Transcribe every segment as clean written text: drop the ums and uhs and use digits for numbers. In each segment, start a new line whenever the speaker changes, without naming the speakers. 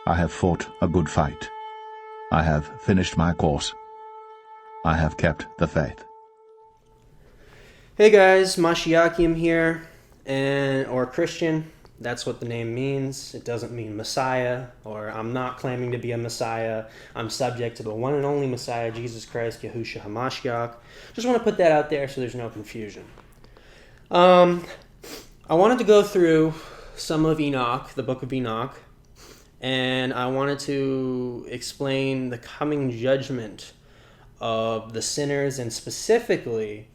I have fought a good fight. I have finished my course. I have kept the faith.
Hey guys, Mashiachiym here, or Christian. That's what the name means. It doesn't mean Messiah, or I'm not claiming to be a Messiah. I'm subject to the one and only Messiah, Jesus Christ, Yahushua HaMashiach. Just want to put that out there so there's no confusion. I wanted to go through some of Enoch, the book of Enoch, and I wanted to explain the coming judgment of the sinners, and specifically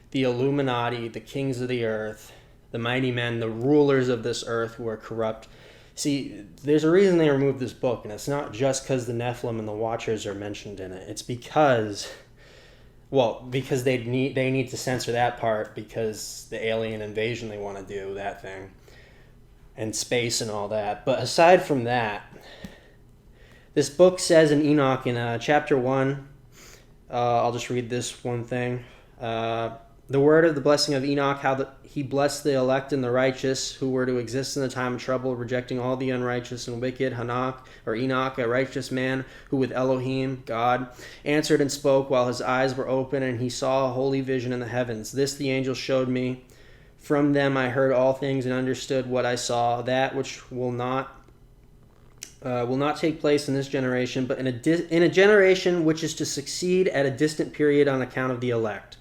the Illuminati, the kings of the earth, the mighty men, the rulers of this earth who are corrupt. See, there's a reason they removed this book, and it's not just because the Nephilim and the Watchers are mentioned in it. It's because they need to censor that part because the alien invasion they want to do, that thing, and space and all that. But aside from that, this book says in Enoch, in chapter 1, I'll just read this one thing. The word of the blessing of Enoch, how he blessed the elect and the righteous who were to exist in the time of trouble, rejecting all the unrighteous and wicked. Enoch, a righteous man, who with Elohim, God, answered and spoke while his eyes were open, and he saw a holy vision in the heavens. This the angel showed me. From them I heard all things and understood what I saw, that which will not take place in this generation, but in a generation which is to succeed at a distant period on account of the elect.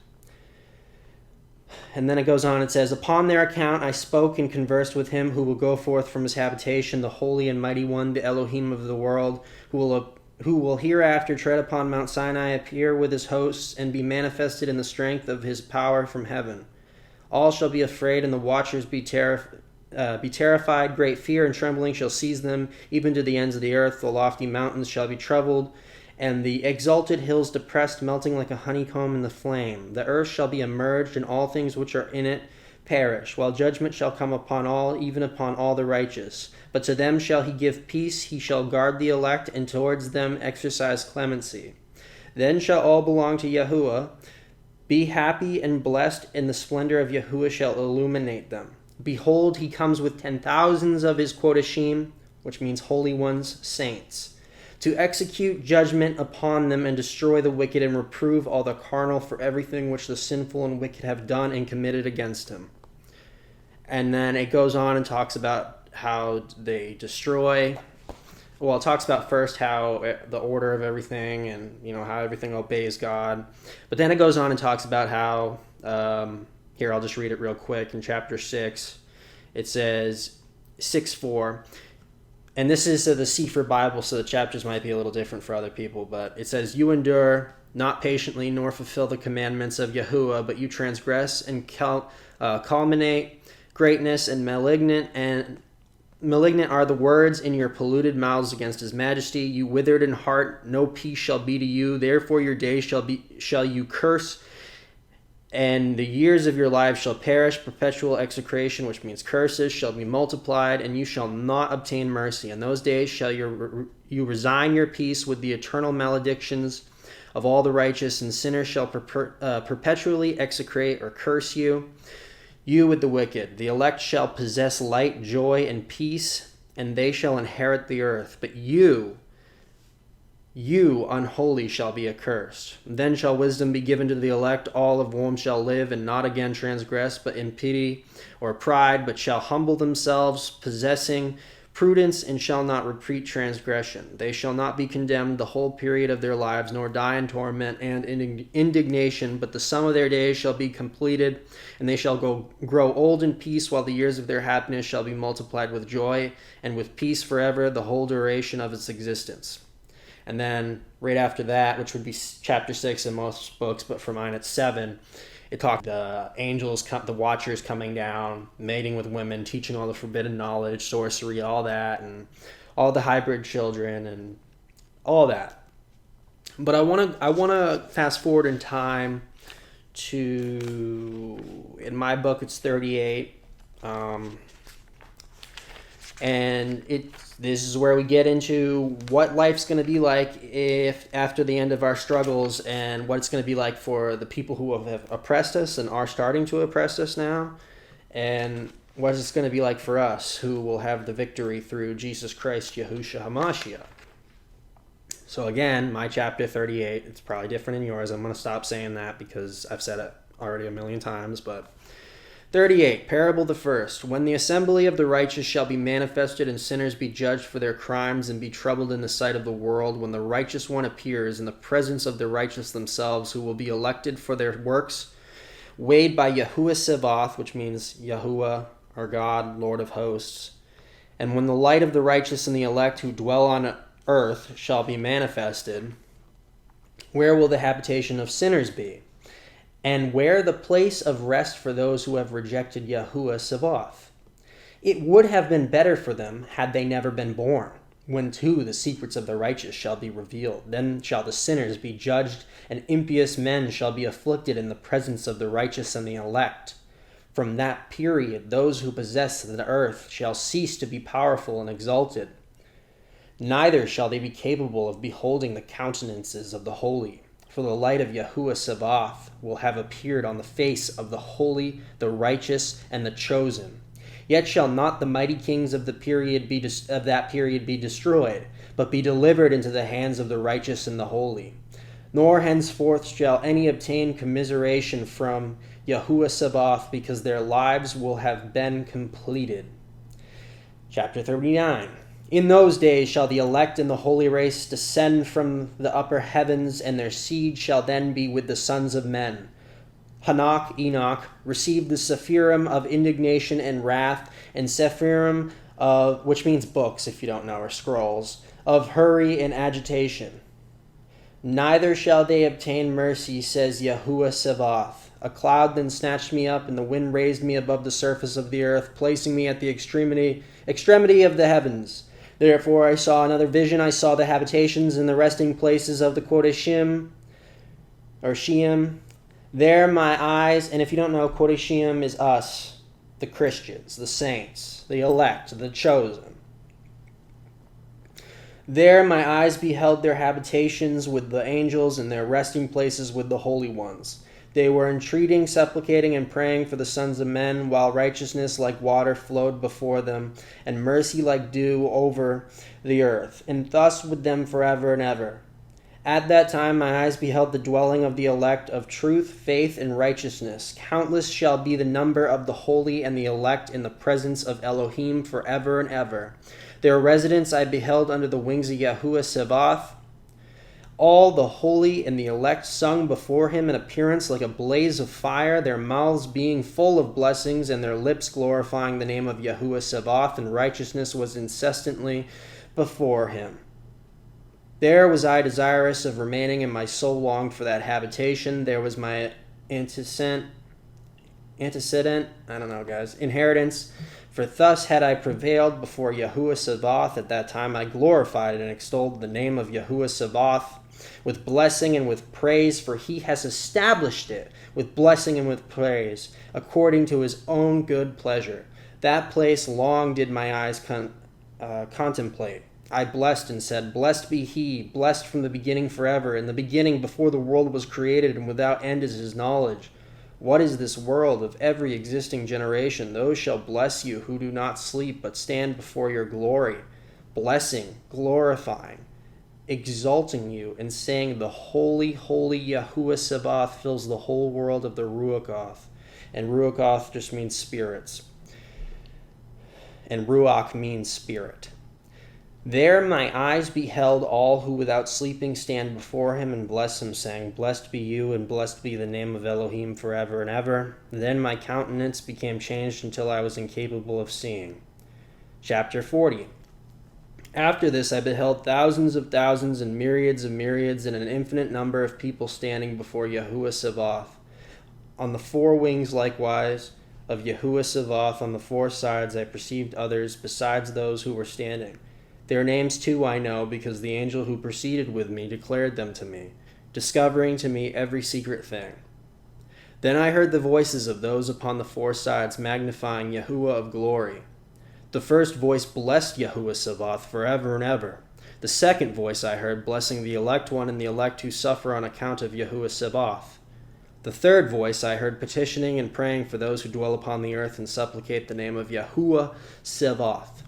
And then it goes on, it says, upon their account I spoke and conversed with him who will go forth from his habitation, the holy and mighty one, the Elohim of the world, who will hereafter tread upon Mount Sinai, appear with his hosts, and be manifested in the strength of his power from heaven. All shall be afraid, and the watchers be terrified. Great fear and trembling shall seize them, even to the ends of the earth. The lofty mountains shall be troubled, and the exalted hills depressed, melting like a honeycomb in the flame. The earth shall be immerged, and all things which are in it perish, while judgment shall come upon all, even upon all the righteous. But to them shall he give peace, he shall guard the elect, and towards them exercise clemency. Then shall all belong to Yahuwah. Be happy and blessed, and the splendor of Yahuwah shall illuminate them. Behold, he comes with 10,000s of his Kodashim, which means holy ones, saints, to execute judgment upon them and destroy the wicked and reprove all the carnal for everything which the sinful and wicked have done and committed against him. And then it goes on and talks about how they destroy. Well, it talks about first how the order of everything and, how everything obeys God. But then it goes on and talks about how, here, I'll just read it real quick. In chapter 6, it says, 6:4, and this is the Sefer Bible, so the chapters might be a little different for other people, but it says, you endure not patiently nor fulfill the commandments of Yahuwah, but you transgress and culminate greatness, and malignant are the words in your polluted mouths against his majesty. You withered in heart, no peace shall be to you. Therefore your days shall you curse, and the years of your lives shall perish. Perpetual execration, which means curses, shall be multiplied, and you shall not obtain mercy. In those days shall you resign your peace with the eternal maledictions of all the righteous, and sinners shall perpetually execrate or curse you. You with the wicked. The elect shall possess light, joy, and peace, and they shall inherit the earth. But you unholy shall be accursed. Then shall wisdom be given to the elect, all of whom shall live, and not again transgress, but in pity or pride, but shall humble themselves, possessing prudence, and shall not repeat transgression. They shall not be condemned the whole period of their lives, nor die in torment and in indignation, but the sum of their days shall be completed, and they shall grow old in peace, while the years of their happiness shall be multiplied with joy, and with peace forever, the whole duration of its existence. And then right after that, which would be chapter 6 in most books, but for mine it's 7, it talked the angels, the watchers coming down, mating with women, teaching all the forbidden knowledge, sorcery, all that, and all the hybrid children and all that. But I want to fast forward in time to, in my book, it's 38. And this is where we get into what life's going to be like if after the end of our struggles, and what it's going to be like for the people who have oppressed us and are starting to oppress us now. And what is this going to be like for us who will have the victory through Jesus Christ, Yahushua HaMashiach? So again, my chapter 38, it's probably different in yours. I'm going to stop saying that because I've said it already a million times, but 38, Parable the first. When the assembly of the righteous shall be manifested, and sinners be judged for their crimes, and be troubled in the sight of the world, when the righteous one appears in the presence of the righteous themselves, who will be elected for their works, weighed by Yahuwah Sevath, which means Yahuwah, our God, Lord of hosts. And when the light of the righteous and the elect who dwell on earth shall be manifested, where will the habitation of sinners be? And where the place of rest for those who have rejected Yahuwah Sevath? It would have been better for them had they never been born, when too the secrets of the righteous shall be revealed. Then shall the sinners be judged, and impious men shall be afflicted in the presence of the righteous and the elect. From that period those who possess the earth shall cease to be powerful and exalted. Neither shall they be capable of beholding the countenances of the holy. For the light of Yahuwah Sevath will have appeared on the face of the holy, the righteous, and the chosen. Yet shall not the mighty kings of that period be destroyed, but be delivered into the hands of the righteous and the holy. Nor henceforth shall any obtain commiseration from Yahuwah Sevath, because their lives will have been completed. Chapter 39. In those days shall the elect and the holy race descend from the upper heavens, and their seed shall then be with the sons of men. Enoch received the Sephirim of indignation and wrath, and Sephirim of, which means books if you don't know, or scrolls, of hurry and agitation. Neither shall they obtain mercy, says Yahuwah Sevath. A cloud then snatched me up, and the wind raised me above the surface of the earth, placing me at the extremity of the heavens. Therefore I saw another vision. I saw the habitations and the resting places of the Kodeshim, or Sheim. There my eyes, and if you don't know, Kodeshim is us, the Christians, the saints, the elect, the chosen. There my eyes beheld their habitations with the angels, and their resting places with the holy ones. They were entreating, supplicating, and praying for the sons of men, while righteousness like water flowed before them, and mercy like dew over the earth, and thus with them forever and ever. At that time my eyes beheld the dwelling of the elect of truth, faith, and righteousness. Countless shall be the number of the holy and the elect in the presence of Elohim forever and ever. Their residence I beheld under the wings of Yahuwah Sevath. All the holy and the elect sung before him in appearance like a blaze of fire, their mouths being full of blessings, and their lips glorifying the name of Yahuwah Sevath, and righteousness was incessantly before him. There was I desirous of remaining, and my soul longed for that habitation. There was my inheritance, for thus had I prevailed before Yahuwah Sevath. At that time I glorified and extolled the name of Yahuwah Sevath with blessing and with praise, for he has established it with blessing and with praise, according to his own good pleasure. That place long did my eyes contemplate. I blessed and said, Blessed be he, blessed from the beginning forever. In the beginning, before the world was created, and without end is his knowledge. What is this world of every existing generation? Those shall bless you who do not sleep, but stand before your glory, blessing, glorifying, exalting you, and saying, The holy, holy Yahuwah Sevath fills the whole world of the Ruachoth. And Ruachoth just means spirits. And Ruach means spirit. There my eyes beheld all who without sleeping stand before him and bless him, saying, Blessed be you, and blessed be the name of Elohim forever and ever. Then my countenance became changed until I was incapable of seeing. Chapter 40. After this I beheld thousands and myriads, and an infinite number of people standing before Yahuwah Sevath. On the four wings likewise of Yahuwah Sevath, on the four sides, I perceived others besides those who were standing. Their names too I know, because the angel who proceeded with me declared them to me, discovering to me every secret thing. Then I heard the voices of those upon the four sides magnifying Yahuwah of glory. The first voice blessed Yahuwah Sevath forever and ever. The second voice I heard blessing the elect one and the elect who suffer on account of Yahuwah Sevath. The third voice I heard petitioning and praying for those who dwell upon the earth and supplicate the name of Yahuwah Sebaoth.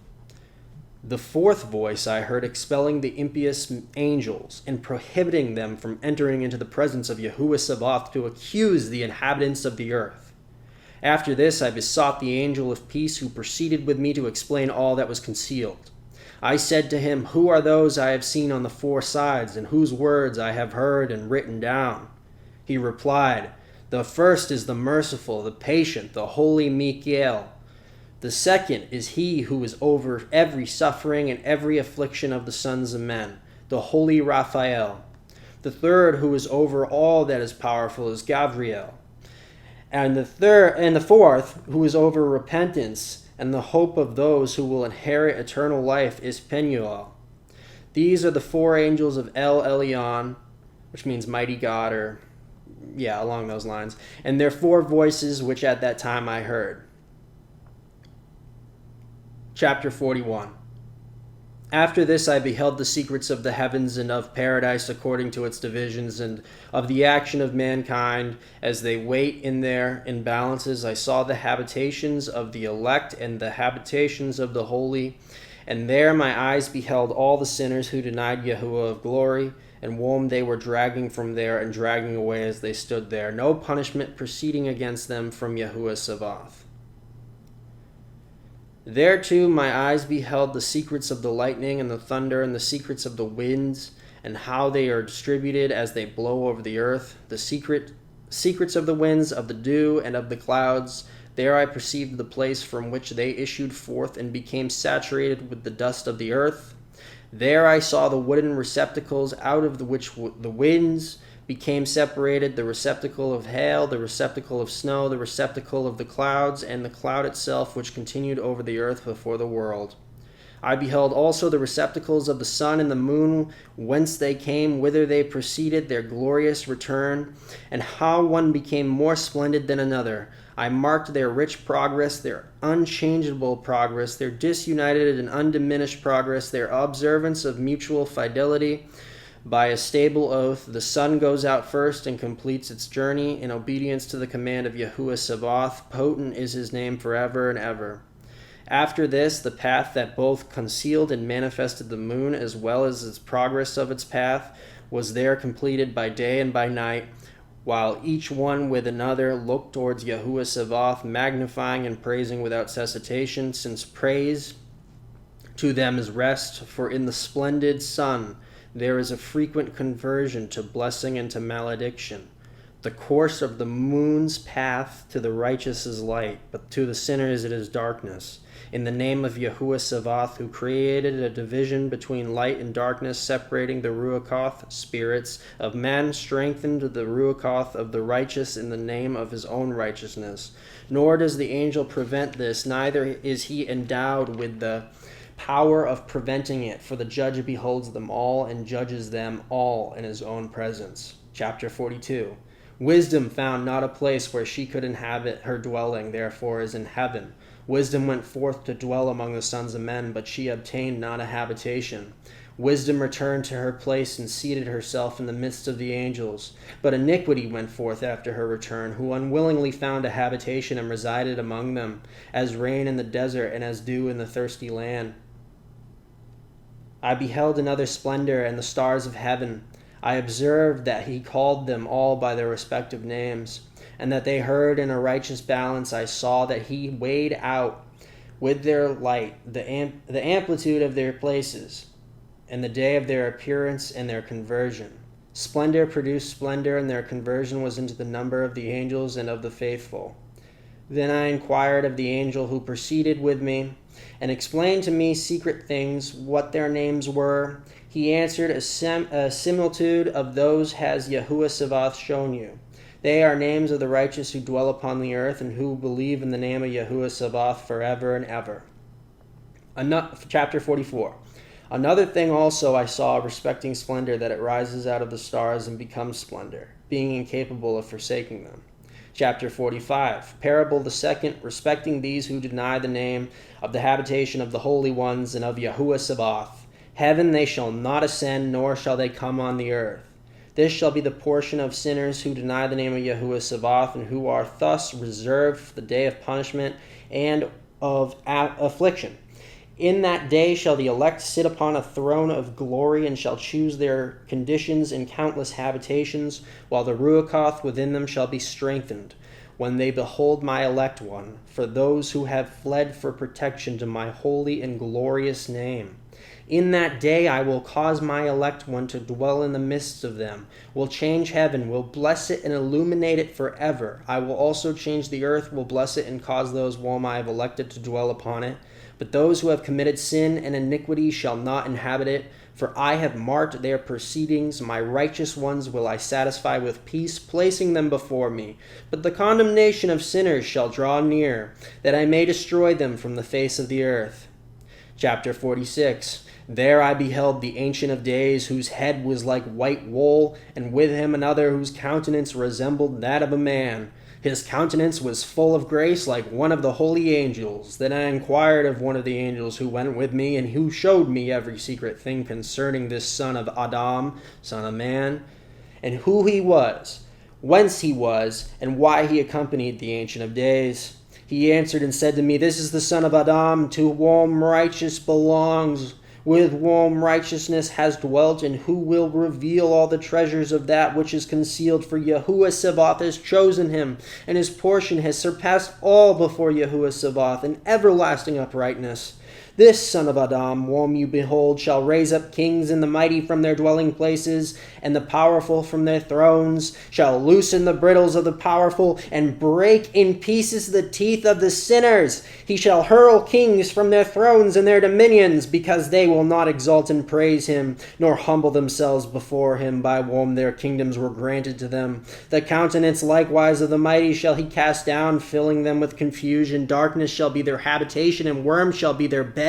The fourth voice I heard expelling the impious angels and prohibiting them from entering into the presence of Yahuwah Sebaoth to accuse the inhabitants of the earth. After this I besought the angel of peace who proceeded with me to explain all that was concealed. I said to him, "Who are those I have seen on the four sides, and whose words I have heard and written down?" He replied, "The first is the merciful, the patient, the holy Michael. The second is he who is over every suffering and every affliction of the sons of men, the holy Raphael. The third who is over all that is powerful is Gabriel. And the fourth who is over repentance and the hope of those who will inherit eternal life is Penuel. These are the four angels of El Elyon," which means mighty God, or along those lines, "and their four voices which at that time I heard." Chapter 41. After this I beheld the secrets of the heavens and of paradise according to its divisions, and of the action of mankind as they wait in their imbalances. I saw the habitations of the elect and the habitations of the holy, and there my eyes beheld all the sinners who denied Yahuwah of glory, and whom they were dragging from there and dragging away as they stood there, no punishment proceeding against them from Yahuwah Sebaoth. There too my eyes beheld the secrets of the lightning and the thunder, and the secrets of the winds, and how they are distributed as they blow over the earth, the secrets of the winds, of the dew, and of the clouds. There I perceived the place from which they issued forth and became saturated with the dust of the earth. There I saw the wooden receptacles out of which the winds became separated, the receptacle of hail, the receptacle of snow, the receptacle of the clouds, and the cloud itself which continued over the earth before the world. I beheld also the receptacles of the sun and the moon, whence they came, whither they proceeded, their glorious return, and how one became more splendid than another. I marked their rich progress, their unchangeable progress, their disunited and undiminished progress, their observance of mutual fidelity. By a stable oath, the sun goes out first and completes its journey in obedience to the command of Yahuwah Sebaoth. Potent is his name forever and ever. After this, the path that both concealed and manifested the moon, as well as its progress of its path, was there completed by day and by night, while each one with another looked towards Yahuwah Sebaoth, magnifying and praising without cessation, since praise to them is rest, for in the splendid sun there is a frequent conversion to blessing and to malediction. The course of the moon's path to the righteous is light, but to the sinners it is darkness. In the name of Yahuwah Sebaoth, who created a division between light and darkness, separating the Ruachoth, spirits of men, strengthened the Ruachoth of the righteous in the name of his own righteousness. Nor does the angel prevent this, neither is he endowed with the power of preventing it, for the judge beholds them all and judges them all in his own presence. Chapter 42. Wisdom found not a place where she could inhabit her dwelling, therefore is in heaven. Wisdom went forth to dwell among the sons of men, but she obtained not a habitation. Wisdom returned to her place and seated herself in the midst of the angels. But iniquity went forth after her return, who unwillingly found a habitation and resided among them, as rain in the desert and as dew in the thirsty land. I beheld another splendor and the stars of heaven. I observed that he called them all by their respective names, and that they heard in a righteous balance. I saw that he weighed out with their light the amplitude of their places, and the day of their appearance and their conversion. Splendor produced splendor, and their conversion was into the number of the angels and of the faithful. Then I inquired of the angel who proceeded with me, and explained to me secret things, what their names were. He answered, a similitude of those has Yahuwah Sebaoth shown you. They are names of the righteous who dwell upon the earth, and who believe in the name of Yahuwah Sebaoth forever and ever. Chapter 44. Another thing also I saw respecting splendor, that it rises out of the stars and becomes splendor, being incapable of forsaking them. Chapter 45. Parable the second, respecting these who deny the name of the habitation of the holy ones and of Yahuwah Sebaoth. Heaven they shall not ascend, nor shall they come on the earth. This shall be the portion of sinners who deny the name of Yahuwah Sabaoth, and who are thus reserved for the day of punishment and of affliction. In that day shall the elect sit upon a throne of glory, and shall choose their conditions in countless habitations, while the Ruachoth within them shall be strengthened, when they behold my elect one, for those who have fled for protection to my holy and glorious name. In that day I will cause my elect one to dwell in the midst of them, will change heaven, will bless it and illuminate it forever. I will also change the earth, will bless it and cause those whom I have elected to dwell upon it. But those who have committed sin and iniquity shall not inhabit it, for I have marked their proceedings. My righteous ones will I satisfy with peace, placing them before me. But the condemnation of sinners shall draw near, that I may destroy them from the face of the earth. Chapter 46. There I beheld the Ancient of Days, whose head was like white wool, and with him another whose countenance resembled that of a man. His countenance was full of grace, like one of the holy angels. Then I inquired of one of the angels who went with me, and who showed me every secret thing concerning this son of Adam, son of man, and who he was, whence he was, and why he accompanied the Ancient of Days. He answered and said to me, This is the son of Adam, to whom righteous belongs, with whom righteousness has dwelt, and who will reveal all the treasures of that which is concealed. For Yahuwah Sabaoth has chosen him, and his portion has surpassed all before Yahuwah Sabaoth in everlasting uprightness. This son of Adam, whom you behold, shall raise up kings, and the mighty from their dwelling places, and the powerful from their thrones, shall loosen the bridles of the powerful, and break in pieces the teeth of the sinners. He shall hurl kings from their thrones and their dominions, because they will not exalt and praise him, nor humble themselves before him, by whom their kingdoms were granted to them. The countenance likewise of the mighty shall he cast down, filling them with confusion. Darkness shall be their habitation, and worms shall be their bed.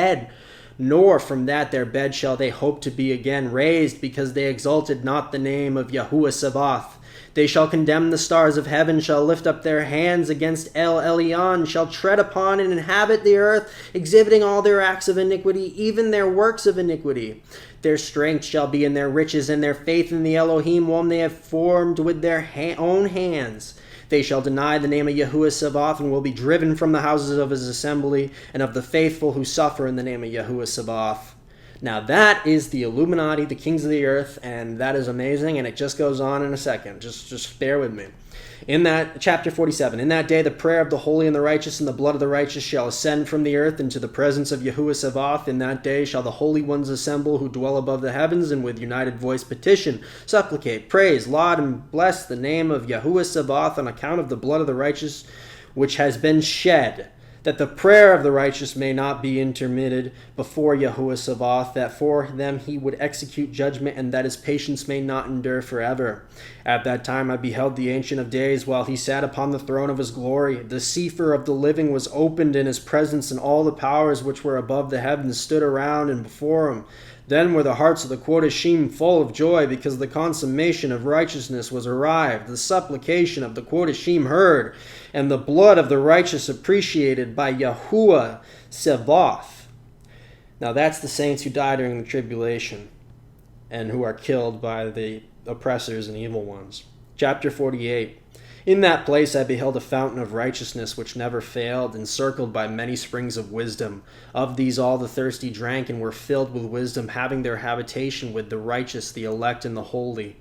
Nor from that their bed shall they hope to be again raised, because they exalted not the name of Yahuwah Sabaoth. They shall condemn the stars of heaven, shall lift up their hands against El Elyon, shall tread upon and inhabit the earth, exhibiting all their acts of iniquity, even their works of iniquity. Their strength shall be in their riches, and their faith in the Elohim, whom they have formed with their own hands. They shall deny the name of Yahuwah Sabaoth, and will be driven from the houses of his assembly, and of the faithful who suffer in the name of Yahuwah Sabaoth. Now that is the Illuminati, the kings of the earth, and that is amazing, and it just goes on in a second. Just bear with me. In that, chapter 47, in that day the prayer of the holy and the righteous and the blood of the righteous shall ascend from the earth into the presence of Yahuwah Sabaoth. In that day shall the holy ones assemble who dwell above the heavens, and with united voice petition, supplicate, praise, laud, and bless the name of Yahuwah Sabaoth on account of the blood of the righteous which has been shed, that the prayer of the righteous may not be intermitted before Yahuwah Sabaoth, that for them he would execute judgment, and that his patience may not endure forever. At that time I beheld the Ancient of Days, while he sat upon the throne of his glory. The Sefer of the living was opened in his presence, and all the powers which were above the heavens stood around and before him. Then were the hearts of the Quodashim full of joy, because the consummation of righteousness was arrived, the supplication of the Quodashim heard, and the blood of the righteous appreciated by Yahuwah Sabaoth. Now that's the saints who die during the tribulation, and who are killed by the oppressors and evil ones. Chapter 48. In that place I beheld a fountain of righteousness which never failed, encircled by many springs of wisdom. Of these all the thirsty drank, and were filled with wisdom, having their habitation with the righteous, the elect, and the holy.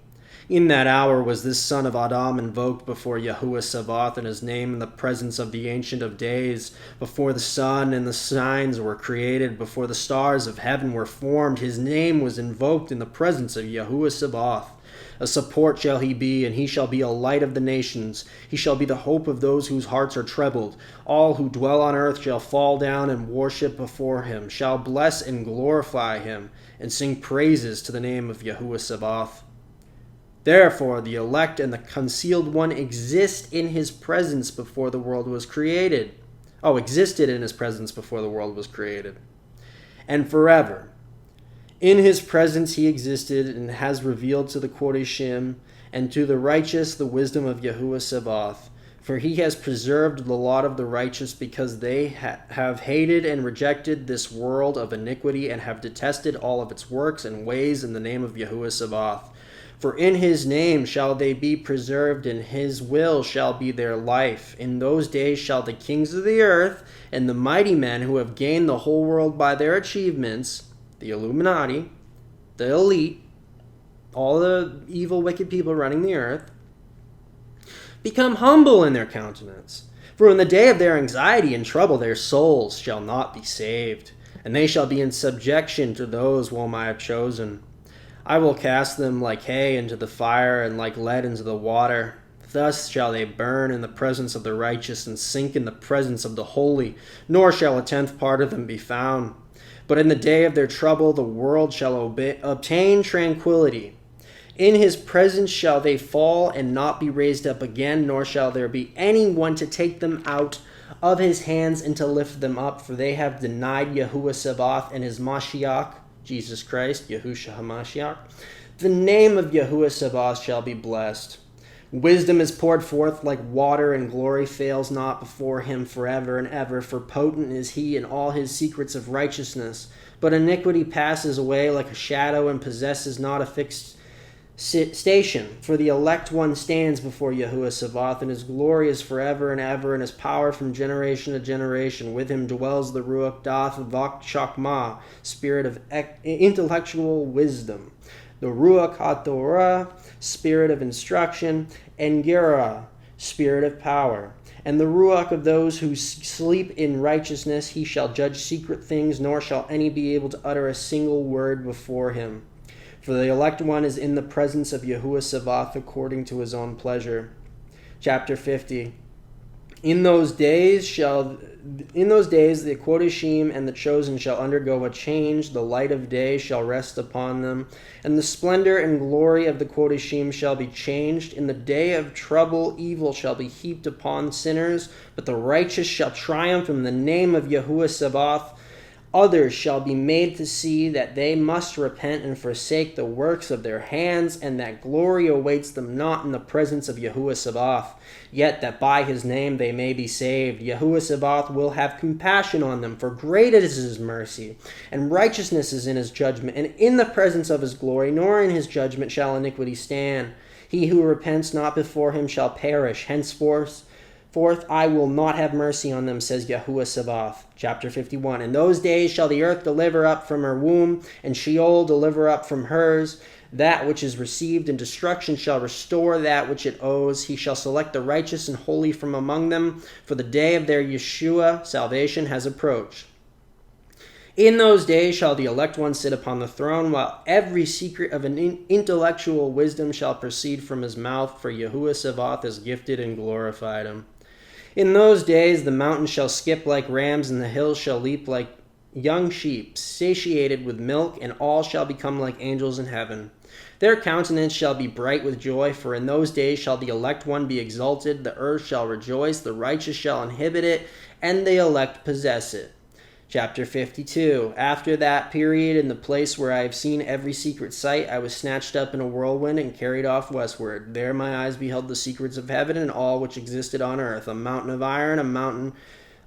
In that hour was this son of Adam invoked before Yahuwah Sabaoth, and his name in the presence of the Ancient of Days. Before the sun and the signs were created, before the stars of heaven were formed, his name was invoked in the presence of Yahuwah Sabaoth. A support shall he be, and he shall be a light of the nations. He shall be the hope of those whose hearts are troubled. All who dwell on earth shall fall down and worship before him, shall bless and glorify him, and sing praises to the name of Yahuwah Sabaoth. Therefore the elect and the concealed one exist in his presence before the world was created. Existed in his presence before the world was created. And forever. In his presence he existed, and has revealed to the Quodashim and to the righteous the wisdom of Yahuwah Sabaoth. For he has preserved the lot of the righteous, because they have hated and rejected this world of iniquity, and have detested all of its works and ways in the name of Yahuwah Sabaoth. For in his name shall they be preserved, and his will shall be their life. In those days shall the kings of the earth and the mighty men who have gained the whole world by their achievements, the Illuminati, the elite, all the evil, wicked people running the earth, become humble in their countenance. For in the day of their anxiety and trouble their souls shall not be saved, and they shall be in subjection to those whom I have chosen. I will cast them like hay into the fire, and like lead into the water. Thus shall they burn in the presence of the righteous, and sink in the presence of the holy, nor shall a tenth part of them be found. But in the day of their trouble the world shall obtain tranquility. In his presence shall they fall and not be raised up again, nor shall there be any one to take them out of his hands and to lift them up, for they have denied Yahuwah Sabaoth and his Mashiach, Jesus Christ, Yahushua HaMashiach. The name of Yahuwah Sabaoth shall be blessed. Wisdom is poured forth like water, and glory fails not before him forever and ever, for potent is he in all his secrets of righteousness. But iniquity passes away like a shadow and possesses not a fixed station. For the elect one stands before Yahuwah Sabaoth, and his glory is forever and ever, and his power from generation to generation. With him dwells the Ruach Dath Vak Chakma, spirit of intellectual wisdom, the Ruach HaTorah, spirit of instruction, and Gerah, spirit of power. And the Ruach of those who sleep in righteousness, he shall judge secret things, nor shall any be able to utter a single word before him. For the elect one is in the presence of Yahuwah Sabaoth according to his own pleasure. Chapter 50. In those days the Quodashim and the chosen shall undergo a change. The light of day shall rest upon them, and the splendor and glory of the Quodashim shall be changed. In the day of trouble evil shall be heaped upon sinners, but the righteous shall triumph in the name of Yahuwah Sabaoth. Others shall be made to see that they must repent and forsake the works of their hands, and that glory awaits them not in the presence of Yahuwah Sabaoth, yet that by his name they may be saved. Yahuwah Sabaoth will have compassion on them, for great is his mercy, and righteousness is in his judgment, and in the presence of his glory, nor in his judgment shall iniquity stand. He who repents not before him shall perish. Henceforth I will not have mercy on them, says Yahuwah Sabaoth. Chapter 51. In those days shall the earth deliver up from her womb, and Sheol deliver up from hers. That which is received in destruction shall restore that which it owes. He shall select the righteous and holy from among them, for the day of their Yeshua salvation has approached. In those days shall the elect one sit upon the throne, while every secret of an intellectual wisdom shall proceed from his mouth, for Yahuwah Sabaoth has gifted and glorified him. In those days the mountains shall skip like rams, and the hills shall leap like young sheep, satiated with milk, and all shall become like angels in heaven. Their countenance shall be bright with joy, for in those days shall the elect one be exalted, the earth shall rejoice, the righteous shall inhabit it, and the elect possess it. Chapter 52. After that period, in the place where I have seen every secret sight, I was snatched up in a whirlwind and carried off westward. There my eyes beheld the secrets of heaven and all which existed on earth, a mountain of iron, a mountain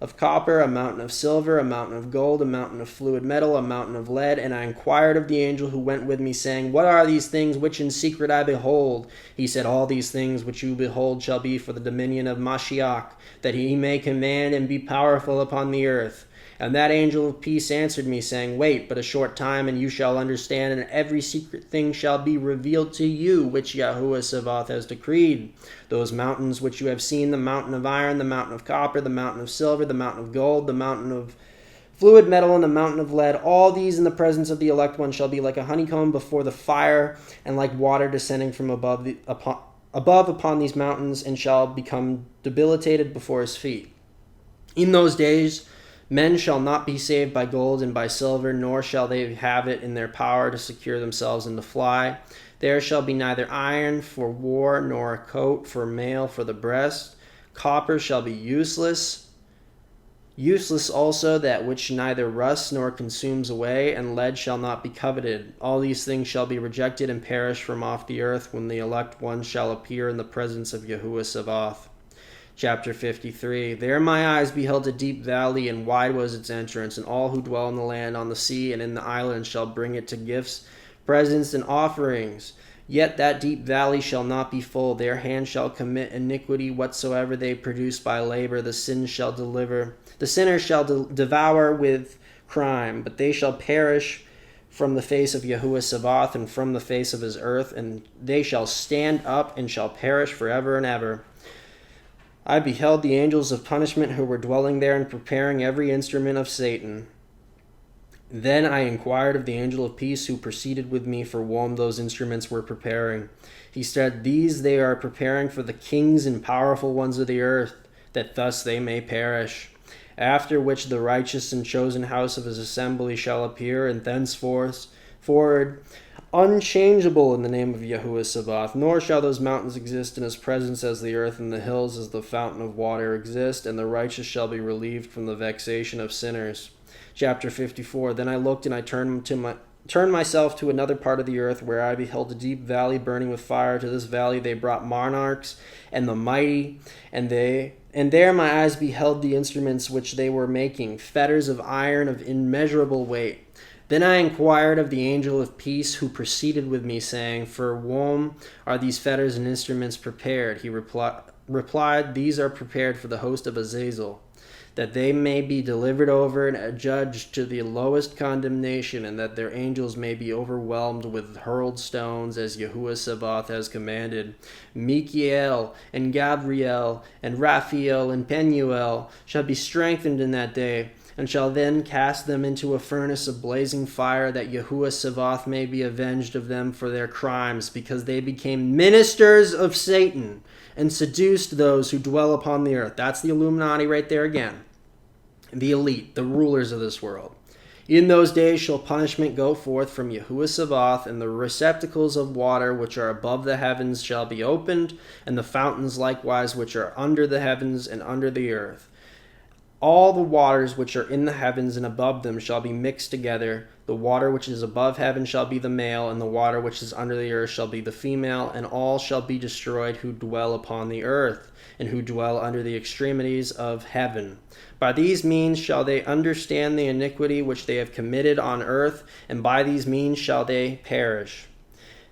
of copper, a mountain of silver, a mountain of gold, a mountain of fluid metal, a mountain of lead. And I inquired of the angel who went with me, saying, What are these things which in secret I behold? He said, All these things which you behold shall be for the dominion of Mashiach, that he may command and be powerful upon the earth. And that angel of peace answered me, saying, Wait but a short time, and you shall understand, and every secret thing shall be revealed to you, which Yahuwah Sabaoth has decreed. Those mountains which you have seen, the mountain of iron, the mountain of copper, the mountain of silver, the mountain of gold, the mountain of fluid metal, and the mountain of lead, all these in the presence of the elect one shall be like a honeycomb before the fire, and like water descending from above upon these mountains, and shall become debilitated before his feet. In those days men shall not be saved by gold and by silver, nor shall they have it in their power to secure themselves and to fly. There shall be neither iron for war, nor a coat for mail for the breast. Copper shall be useless also that which neither rusts nor consumes away, and lead shall not be coveted. All these things shall be rejected and perish from off the earth, when the elect one shall appear in the presence of Yahuwah Sabaoth. Chapter 53. There my eyes beheld a deep valley, and wide was its entrance, and all who dwell in the land, on the sea, and in the islands shall bring it to gifts, presents, and offerings. Yet that deep valley shall not be full. Their hand shall commit iniquity whatsoever they produce by labor. The sinner shall devour with crime, but they shall perish from the face of Yahuwah Sabaoth and from the face of his earth, and they shall stand up and shall perish forever and ever. I beheld the angels of punishment who were dwelling there and preparing every instrument of Satan. Then I inquired of the angel of peace who proceeded with me, for whom those instruments were preparing. He said, These they are preparing for the kings and powerful ones of the earth, that thus they may perish. After which the righteous and chosen house of his assembly shall appear, and thenceforth forward unchangeable in the name of Yahuwah Sabaoth. Nor shall those mountains exist in his presence as the earth and the hills as the fountain of water exist, and the righteous shall be relieved from the vexation of sinners. Chapter 54. Then I looked, and I turned myself to another part of the earth, where I beheld a deep valley burning with fire. To this valley they brought monarchs and the mighty, and there my eyes beheld the instruments which they were making, fetters of iron of immeasurable weight. Then I inquired of the angel of peace who proceeded with me, saying, For whom are these fetters and instruments prepared? He replied, These are prepared for the host of Azazel, that they may be delivered over and adjudged to the lowest condemnation, and that their angels may be overwhelmed with hurled stones, as Yahuwah Sabaoth has commanded. Michael and Gabriel and Raphael and Penuel shall be strengthened in that day, and shall then cast them into a furnace of blazing fire, that Yahuwah Sabaoth may be avenged of them for their crimes, because they became ministers of Satan and seduced those who dwell upon the earth. That's the Illuminati right there again. The elite, the rulers of this world. In those days shall punishment go forth from Yahuwah Sabaoth, and the receptacles of water which are above the heavens shall be opened, and the fountains likewise which are under the heavens and under the earth. All the waters which are in the heavens and above them shall be mixed together. The water which is above heaven shall be the male, and the water which is under the earth shall be the female, and all shall be destroyed who dwell upon the earth, and who dwell under the extremities of heaven. By these means shall they understand the iniquity which they have committed on earth, and by these means shall they perish.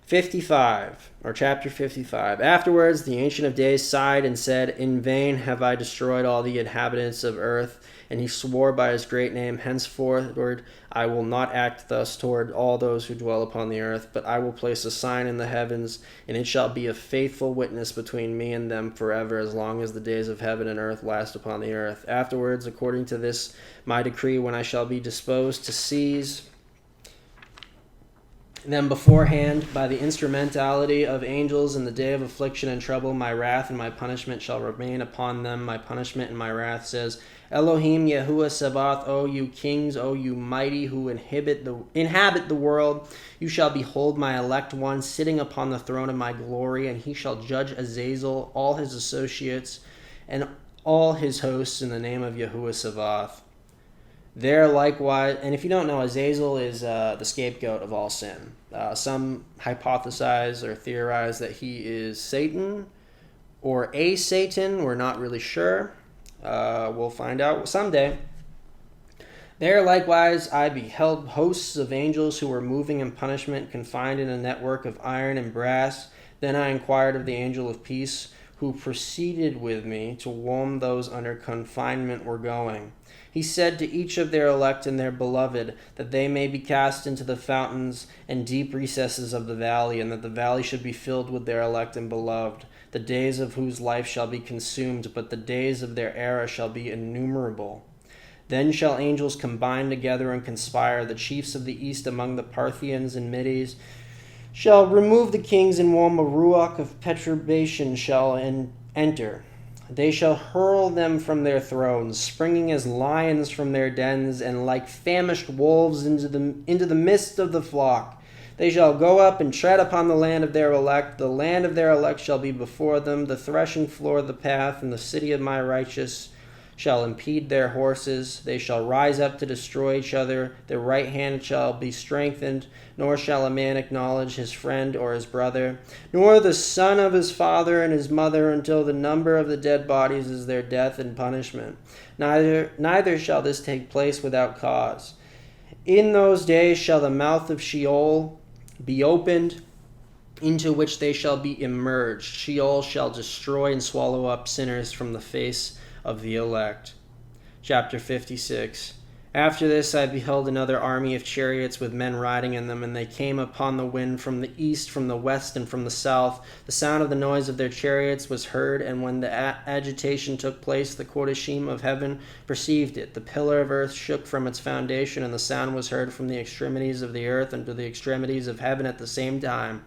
55, or chapter 55. Afterwards the Ancient of Days sighed and said, In vain have I destroyed all the inhabitants of earth. And he swore by his great name, Henceforward I will not act thus toward all those who dwell upon the earth, but I will place a sign in the heavens, and it shall be a faithful witness between me and them forever, as long as the days of heaven and earth last upon the earth. Afterwards, according to this my decree, when I shall be disposed to seize them beforehand by the instrumentality of angels in the day of affliction and trouble, my wrath and my punishment shall remain upon them. My punishment and my wrath, says Elohim Yahuwah Sabaoth, O you kings, O you mighty who inhabit the world, you shall behold my elect one sitting upon the throne of my glory, and he shall judge Azazel, all his associates, and all his hosts in the name of Yahuwah Sabaoth. There likewise, and if you don't know, Azazel is the scapegoat of all sin. Some hypothesize or theorize that he is Satan or a Satan. We're not really sure. We'll find out someday. There likewise I beheld hosts of angels who were moving in punishment, confined in a network of iron and brass. Then I inquired of the angel of peace who proceeded with me, to whom those under confinement were going. He said to each of their elect and their beloved, that they may be cast into the fountains and deep recesses of the valley, and that the valley should be filled with their elect and beloved, the days of whose life shall be consumed, but the days of their era shall be innumerable. Then shall angels combine together and conspire. The chiefs of the east among the Parthians and Medes shall remove the kings, in whom a ruach of perturbation shall enter. They shall hurl them from their thrones, springing as lions from their dens, and like famished wolves into the midst of the flock. They shall go up and tread upon the land of their elect. The land of their elect shall be before them, the threshing floor the path, and the city of my righteous shall impede their horses. They shall rise up to destroy each other. Their right hand shall be strengthened, nor shall a man acknowledge his friend or his brother, nor the son of his father and his mother, until the number of the dead bodies is their death and punishment. Neither shall this take place without cause. In those days shall the mouth of Sheol be opened, into which they shall be immerged. Sheol shall destroy and swallow up sinners from the face of the elect. Chapter 56. After this I beheld another army of chariots with men riding in them, and they came upon the wind from the east, from the west, and from the south. The sound of the noise of their chariots was heard, and when the agitation took place, the Kodashim of heaven perceived it. The pillar of earth shook from its foundation, and the sound was heard from the extremities of the earth unto the extremities of heaven at the same time.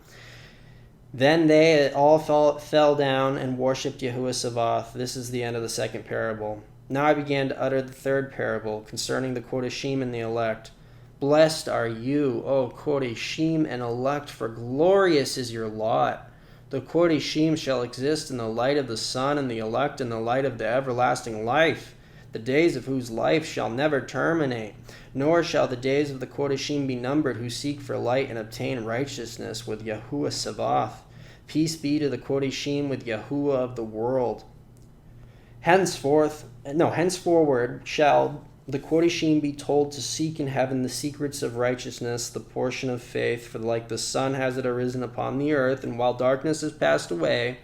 Then they all fell down and worshipped Yahuwah Sabaoth. This is the end of the second parable. Now I began to utter the third parable concerning the Kodashim and the elect. Blessed are you, O Kodashim and elect, for glorious is your lot. The Kodashim shall exist in the light of the sun, and the elect in the light of the everlasting life, the days of whose life shall never terminate. Nor shall the days of the Kodashim be numbered who seek for light and obtain righteousness with Yahuwah Sabaoth. Peace be to the Kodashim with Yahuwah of the world. Henceforward shall the Kodashim be told to seek in heaven the secrets of righteousness, the portion of faith, for like the sun has it arisen upon the earth, and while darkness is passed away,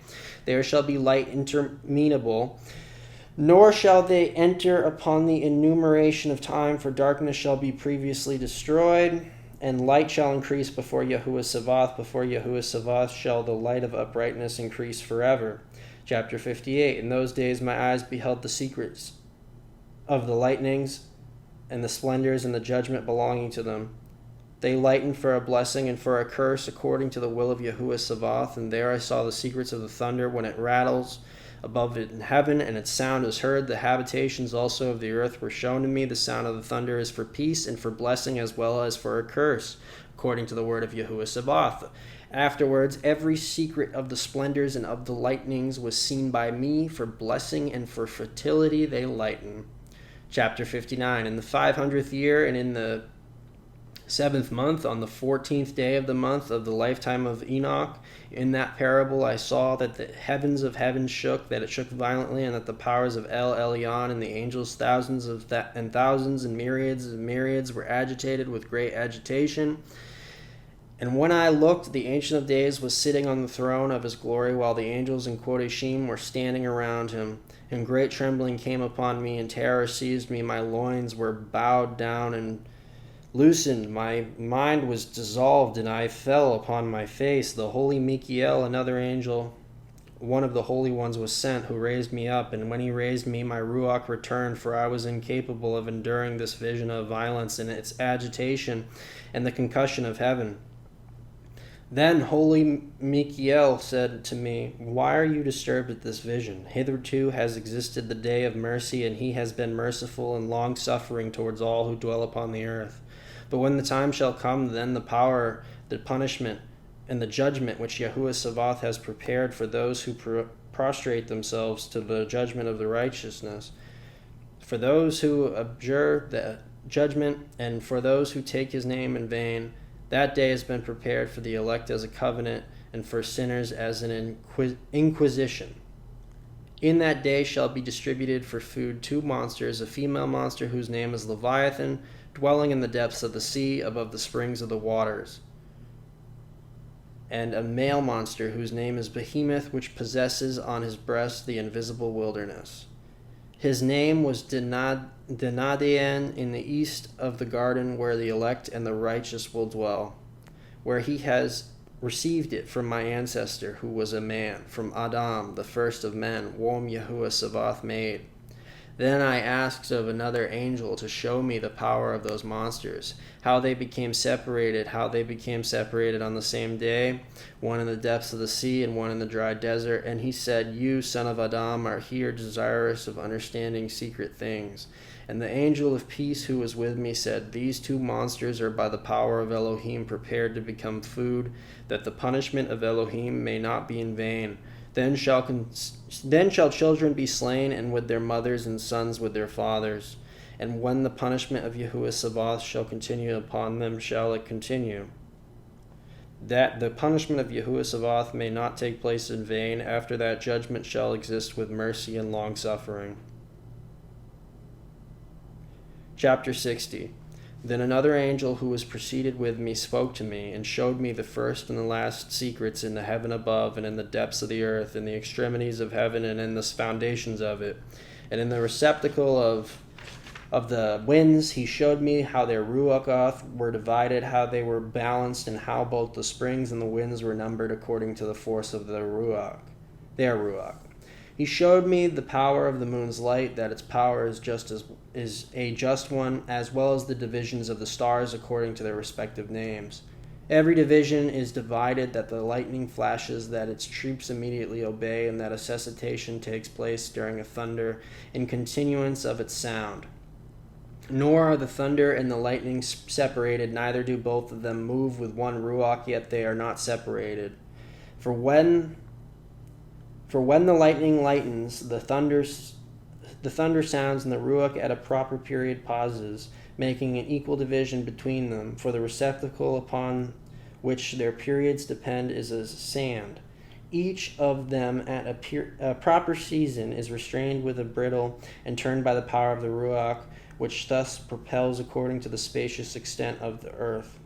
there shall be light interminable. Nor shall they enter upon the enumeration of time, for darkness shall be previously destroyed, and light shall increase before Yahuwah Sabaoth. Before Yahuwah Sabaoth shall the light of uprightness increase forever. Chapter 58. In those days my eyes beheld the secrets of the lightnings and the splendors and the judgment belonging to them. They lightened for a blessing and for a curse according to the will of Yahuwah Sabaoth. And there I saw the secrets of the thunder when it rattles above it in heaven, and its sound is heard. The habitations also of the earth were shown to me. The sound of the thunder is for peace and for blessing as well as for a curse, according to the word of Yahuwah Sabaoth. Afterwards, every secret of the splendors and of the lightnings was seen by me. For blessing and for fertility they lighten. Chapter 59. In the 500th year, and in the 7th month, on the 14th day of the month of the lifetime of Enoch, in that parable I saw that the heavens of heaven shook, that it shook violently, and that the powers of El Elyon and the angels, thousands and thousands and myriads were agitated with great agitation. And when I looked, the Ancient of Days was sitting on the throne of his glory, while the angels and Kodashim were standing around him. And great trembling came upon me, and terror seized me. My loins were bowed down and loosened. My mind was dissolved, and I fell upon my face. The holy Michael, another angel, one of the holy ones, was sent, who raised me up. And when he raised me, my ruach returned, for I was incapable of enduring this vision of violence and its agitation and the concussion of heaven. Then holy Michael said to me, Why are you disturbed at this vision? Hitherto has existed the day of mercy, and he has been merciful and long-suffering towards all who dwell upon the earth. But when the time shall come, then the power, the punishment, and the judgment which Yahuwah Sabaoth has prepared for those who prostrate themselves to the judgment of the righteousness, for those who abjure the judgment, and for those who take his name in vain, that day has been prepared for the elect as a covenant, and for sinners as an inquisition. In that day shall be distributed for food 2 monsters, a female monster whose name is Leviathan, dwelling in the depths of the sea above the springs of the waters, and a male monster whose name is Behemoth, which possesses on his breast the invisible wilderness. His name was Denadian in the east of the garden where the elect and the righteous will dwell, where he has received it from my ancestor who was a man, from Adam, the first of men, whom Yahuwah Sabaoth made. Then I asked of another angel to show me the power of those monsters, how they became separated on the same day, one in the depths of the sea and one in the dry desert. And he said, You, son of Adam, are here desirous of understanding secret things. And the angel of peace who was with me said, These 2 monsters are by the power of Elohim prepared to become food, that the punishment of Elohim may not be in vain. Then shall children be slain, and with their mothers, and sons with their fathers. And when the punishment of Yahuwah Sabaoth shall continue upon them, shall it continue. That the punishment of Yahuwah Sabaoth may not take place in vain. After that, judgment shall exist with mercy and long-suffering. Chapter 60. Then another angel who was preceded with me spoke to me, and showed me the first and the last secrets in the heaven above, and in the depths of the earth, in the extremities of heaven, and in the foundations of it. And in the receptacle of the winds he showed me how their ruach were divided, how they were balanced, and how both the springs and the winds were numbered according to the force of their ruach. He showed me the power of the moon's light, that its power is a just one, as well as the divisions of the stars according to their respective names. Every division is divided, that the lightning flashes, that its troops immediately obey, and that a cessation takes place during a thunder in continuance of its sound. Nor are the thunder and the lightning separated, neither do both of them move with one ruach, yet they are not separated. For when the lightning lightens, the thunder sounds, and the ruach at a proper period pauses, making an equal division between them. For the receptacle upon which their periods depend is as sand. Each of them at a proper season is restrained with a bridle and turned by the power of the ruach, which thus propels according to the spacious extent of the earth.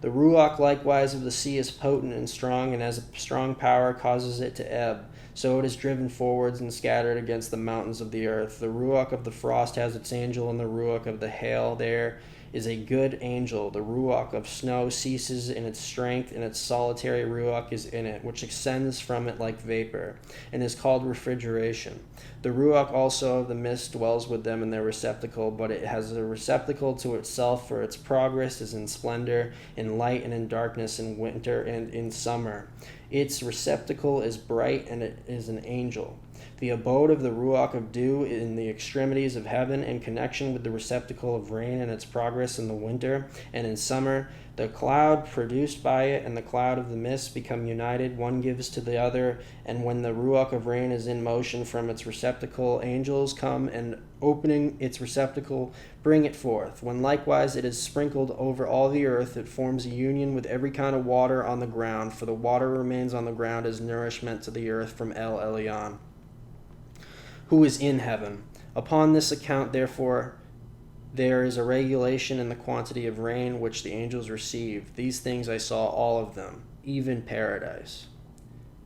The ruach likewise of the sea is potent and strong, and as a strong power causes it to ebb, so it is driven forwards and scattered against the mountains of the earth. The ruach of the frost has its angel, and the ruach of the hail there is a good angel. The ruach of snow ceases in its strength, and its solitary ruach is in it, which ascends from it like vapor, and is called refrigeration. The ruach also of the mist dwells with them in their receptacle, but it has a receptacle to itself, for its progress is in splendor, in light, and in darkness, in winter and in summer. Its receptacle is bright, and it is an angel. The abode of the ruach of dew in the extremities of heaven, in connection with the receptacle of rain and its progress in the winter and in summer. The cloud produced by it and the cloud of the mist become united, one gives to the other, and when the ruach of rain is in motion from its receptacle, angels come and, opening its receptacle, bring it forth. When likewise it is sprinkled over all the earth, it forms a union with every kind of water on the ground, for the water remains on the ground as nourishment to the earth from El Elyon, who is in heaven. Upon this account, therefore, there is a regulation in the quantity of rain which the angels receive. These things I saw all of them, even paradise.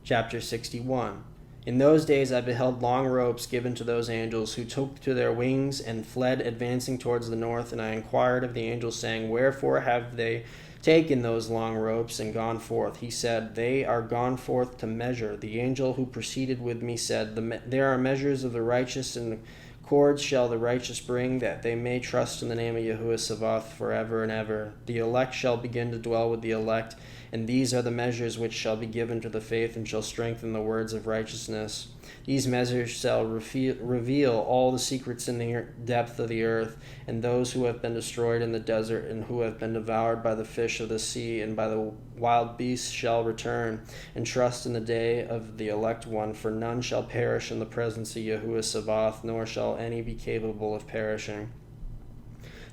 Chapter 61. In those days I beheld long ropes given to those angels, who took to their wings and fled, advancing towards the north. And I inquired of the angels, saying, Wherefore have they taken those long ropes and gone forth? He said, They are gone forth to measure. The angel who proceeded with me said, There are measures of the righteous, and cords shall the righteous bring, that they may trust in the name of Yahuwah Sabaoth forever and ever. The elect shall begin to dwell with the elect, and these are the measures which shall be given to the faith, and shall strengthen the words of righteousness. These measures shall reveal all the secrets in the depth of the earth, and those who have been destroyed in the desert, and who have been devoured by the fish of the sea and by the wild beasts shall return, and trust in the day of the elect one, for none shall perish in the presence of Yahuwah Sabaoth, nor shall any be capable of perishing.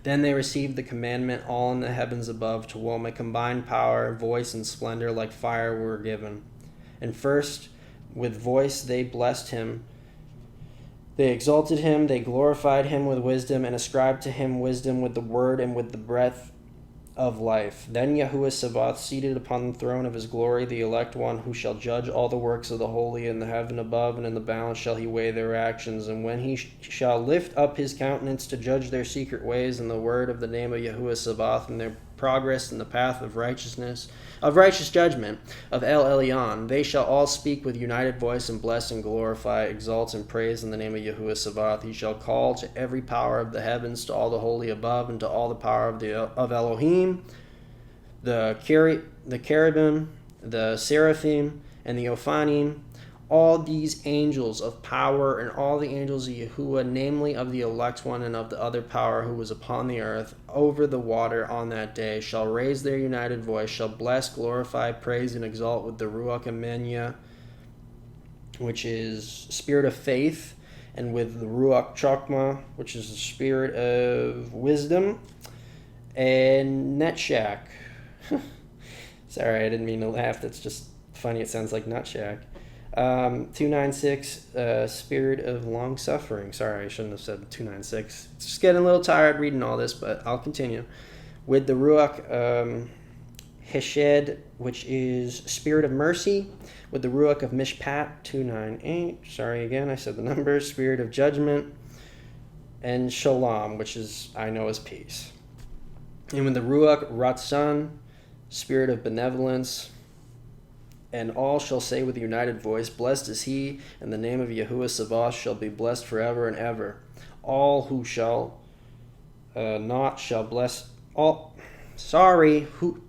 Then they received the commandment, all in the heavens above, to whom a combined power, voice, and splendor like fire were given. And first, with voice they blessed him. They exalted him, they glorified him with wisdom, and ascribed to him wisdom with the word and with the breath of life. Then Yahuwah Sabaoth seated upon the throne of his glory, the elect one, who shall judge all the works of the holy in the heaven above, and in the balance shall he weigh their actions. And when he shall lift up his countenance to judge their secret ways in the word of the name of Yahuwah Sabaoth, and their progress in the path of righteousness, of righteous judgment, of El Elyon, they shall all speak with united voice, and bless and glorify, exalt and praise in the name of Yahuwah Sabaoth. He shall call to every power of the heavens, to all the holy above, and to all the power of Elohim, the cherubim, the seraphim, and the ophanim, all these angels of power, and all the angels of Yahuwah, namely of the elect one and of the other power who was upon the earth over the water on that day, shall raise their united voice, shall bless, glorify, praise, and exalt with the Ruach Amenya, which is spirit of faith, and with the Ruach Chokmah, which is the spirit of wisdom, and Netshak. Sorry, I didn't mean to laugh. That's just funny. It sounds like Nutshak. 296, spirit of long suffering. Sorry, I shouldn't have said 296. It's just getting a little tired reading all this, but I'll continue. with the Ruach Hesed, which is spirit of mercy, with the Ruach of Mishpat, 298. Sorry again, I said the numbers. Spirit of judgment, and Shalom, which is I know is peace. And with the Ruach Ratzon, spirit of benevolence, and all shall say with a united voice, Blessed is he, and the name of Yahuwah Sabaoth shall be blessed forever and ever. All who shall not shall bless all.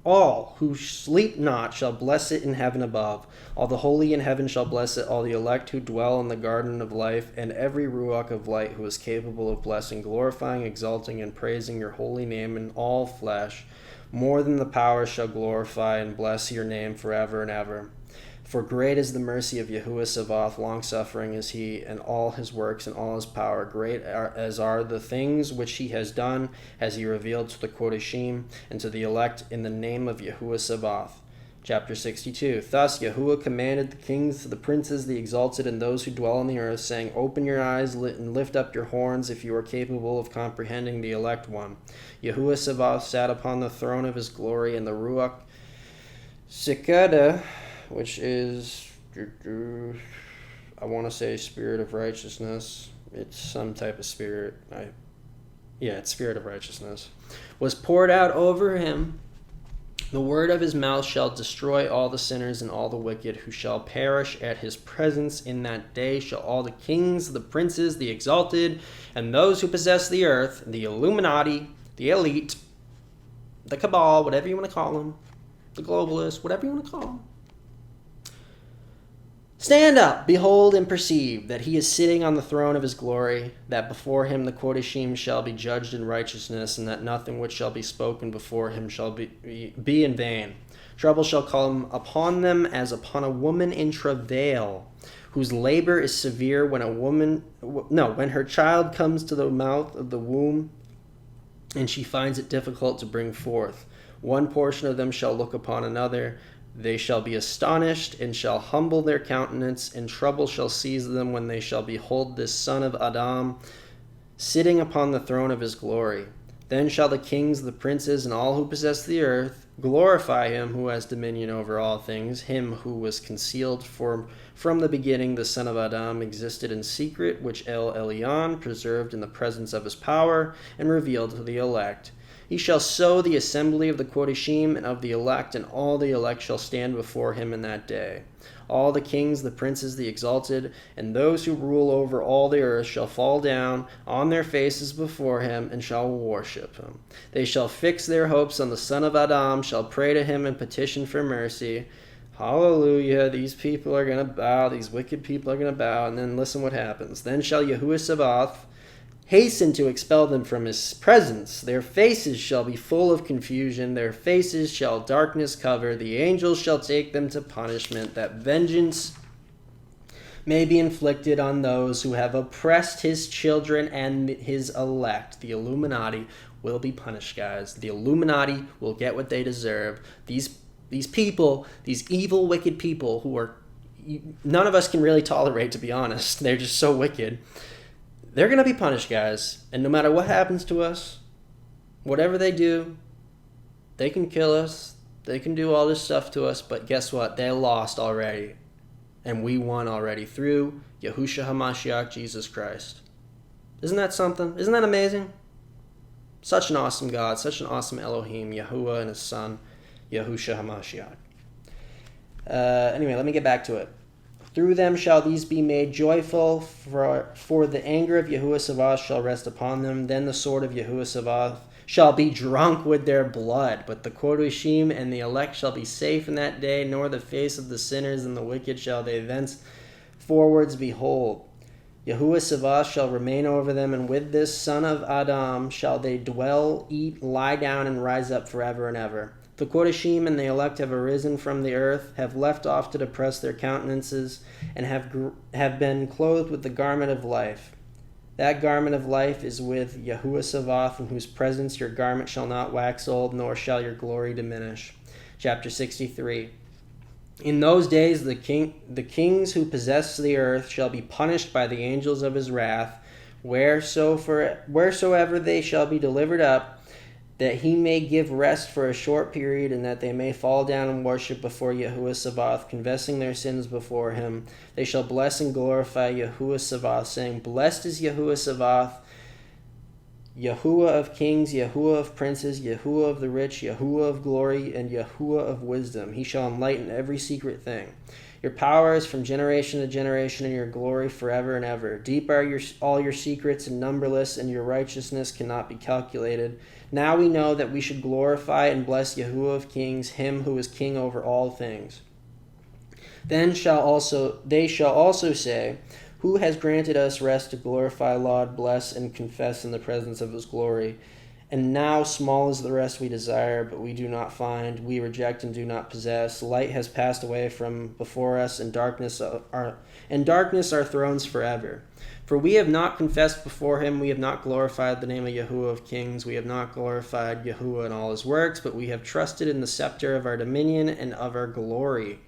All who sleep not shall bless it in heaven above. All the holy in heaven shall bless it, all the elect who dwell in the garden of life, and every Ruach of light who is capable of blessing, glorifying, exalting, and praising your holy name in all flesh. More than the powers shall glorify and bless your name forever and ever. For great is the mercy of Yahuwah Sabaoth, long-suffering is he, and all his works and all his power. Great as are the things which he has done, has he revealed to the Kodeshim and to the elect in the name of Yahuwah Sabaoth. Chapter 62. Thus Yahuwah commanded the kings, the princes, the exalted, and those who dwell on the earth, saying, Open your eyes and lift up your horns if you are capable of comprehending the elect one. Yahuwah Sabaoth sat upon the throne of his glory, and the Ruach Sikada, which is, I want to say spirit of righteousness. It's some type of spirit. It's spirit of righteousness. Was poured out over him. The word of his mouth shall destroy all the sinners and all the wicked, who shall perish at his presence in that day. Shall all the kings, the princes, the exalted, and those who possess the earth, the Illuminati, the elite, the cabal, whatever you want to call them, the globalists, whatever you want to call them, stand up, behold, and perceive that he is sitting on the throne of his glory, that before him the Kodeshim shall be judged in righteousness, and that nothing which shall be spoken before him shall be in vain. Trouble shall come upon them as upon a woman in travail, whose labor is severe when when her child comes to the mouth of the womb, and she finds it difficult to bring forth. One portion of them shall look upon another. They shall be astonished, and shall humble their countenance, and trouble shall seize them when they shall behold this son of Adam sitting upon the throne of his glory. Then shall the kings, the princes, and all who possess the earth glorify him who has dominion over all things, him who was concealed from the beginning. The son of Adam existed in secret, which El Elyon preserved in the presence of his power, and revealed to the elect. He shall sow the assembly of the Kodeshim and of the elect, and all the elect shall stand before him in that day. All the kings, the princes, the exalted, and those who rule over all the earth shall fall down on their faces before him, and shall worship him. They shall fix their hopes on the son of Adam, shall pray to him and petition for mercy. Hallelujah, these people are going to bow, these wicked people are going to bow, and then listen what happens. Then shall Yahuwah Sabaoth hasten to expel them from his presence. Their faces shall be full of confusion. Their faces shall darkness cover. The angels shall take them to punishment, that vengeance may be inflicted on those who have oppressed his children and his elect. The Illuminati will be punished, guys. The Illuminati will get what they deserve. These people, these evil, wicked people who are none of us can really tolerate, to be honest. They're just so wicked. They're going to be punished, guys. And no matter what happens to us, whatever they do, they can kill us. They can do all this stuff to us. But guess what? They lost already. And we won already through Yahushua HaMashiach, Jesus Christ. Isn't that something? Isn't that amazing? Such an awesome God. Such an awesome Elohim. Yahuwah and his son, Yahushua HaMashiach. Anyway, let me get back to it. Through them shall these be made joyful, for the anger of Yahuwah Sabaoth shall rest upon them. Then the sword of Yahuwah Sabaoth shall be drunk with their blood. But the Kodeshim and the elect shall be safe in that day, nor the face of the sinners and the wicked shall they thenceforwards behold. Yahuwah Sabaoth shall remain over them, and with this son of Adam shall they dwell, eat, lie down, and rise up forever and ever. The Kodeshim and the elect have arisen from the earth, have left off to depress their countenances, and have been clothed with the garment of life. That garment of life is with Yahuwah Sabaoth, in whose presence your garment shall not wax old, nor shall your glory diminish. Chapter 63. In those days the kings who possess the earth shall be punished by the angels of his wrath, wheresoever they shall be delivered up, that he may give rest for a short period, and that they may fall down and worship before Yahuwah Sabaoth, confessing their sins before him. They shall bless and glorify Yahuwah Sabaoth, saying, Blessed is Yahuwah Sabaoth, Yahuwah of kings, Yahuwah of princes, Yahuwah of the rich, Yahuwah of glory, and Yahuwah of wisdom. He shall enlighten every secret thing. Your power is from generation to generation, and your glory forever and ever. Deep are all your secrets and numberless, and your righteousness cannot be calculated. Now we know that we should glorify and bless Yahuwah of kings, him who is king over all things. Then they shall also say, Who has granted us rest to glorify, laud, bless, and confess in the presence of his glory? And now small is the rest we desire, but we do not find. We reject and do not possess. Light has passed away from before us, and darkness our thrones forever. For we have not confessed before him, we have not glorified the name of Yahuwah of kings, we have not glorified Yahuwah in all his works, but we have trusted in the scepter of our dominion and of our glory.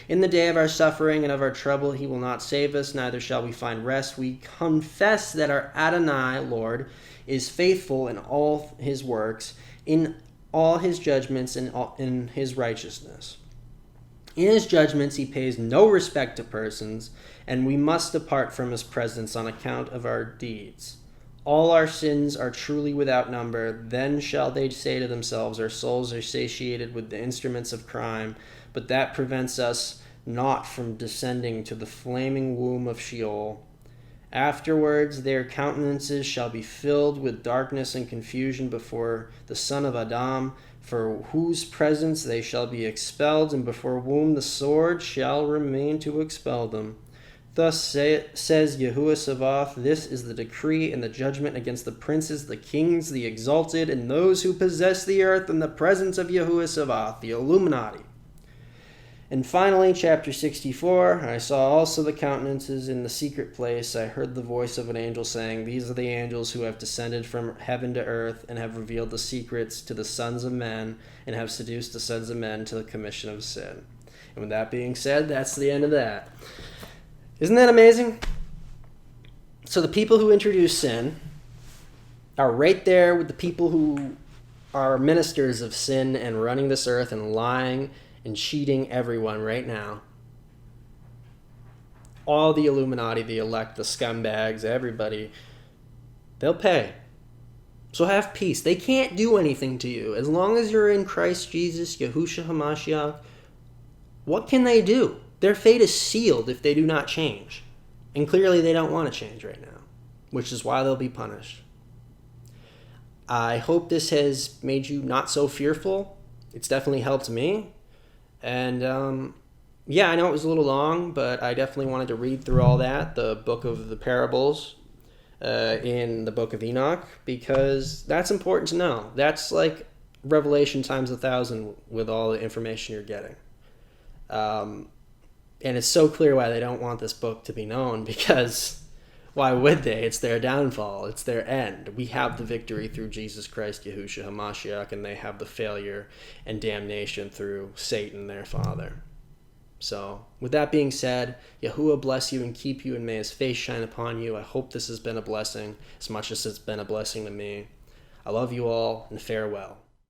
In the day of our suffering and of our trouble he will not save us, neither shall we find rest. We confess that our Adonai, Lord, is faithful in all his works, in all his judgments, and in his righteousness. In his judgments he pays no respect to persons, and we must depart from his presence on account of our deeds. All our sins are truly without number. Then shall they say to themselves, Our souls are satiated with the instruments of crime, but that prevents us not from descending to the flaming womb of Sheol. Afterwards their countenances shall be filled with darkness and confusion before the son of Adam, for whose presence they shall be expelled, and before whom the sword shall remain to expel them. Thus says Yahuwah Sabaoth, This is the decree and the judgment against the princes, the kings, the exalted, and those who possess the earth in the presence of Yahuwah Sabaoth, the Illuminati. And finally, chapter 64, I saw also the countenances in the secret place. I heard the voice of an angel saying, These are the angels who have descended from heaven to earth, and have revealed the secrets to the sons of men, and have seduced the sons of men to the commission of sin. And with that being said, that's the end of that. Isn't that amazing? So the people who introduce sin are right there with the people who are ministers of sin and running this earth and lying and cheating everyone right now. All the Illuminati, the elect, the scumbags, everybody, they'll pay. So have peace. They can't do anything to you. As long as you're in Christ Jesus, Yahushua HaMashiach, what can they do? Their fate is sealed if they do not change. And clearly they don't want to change right now, which is why they'll be punished. I hope this has made you not so fearful. It's definitely helped me. And I know it was a little long, but I definitely wanted to read through all that, the book of the parables in the book of Enoch, because that's important to know. That's like Revelation times 1,000 with all the information you're getting. And it's so clear why they don't want this book to be known, because why would they? It's their downfall. It's their end. We have the victory through Jesus Christ, Yahushua HaMashiach, and they have the failure and damnation through Satan, their father. So, with that being said, Yahuwah bless you and keep you, and may his face shine upon you. I hope this has been a blessing, as much as it's been a blessing to me. I love you all, and farewell.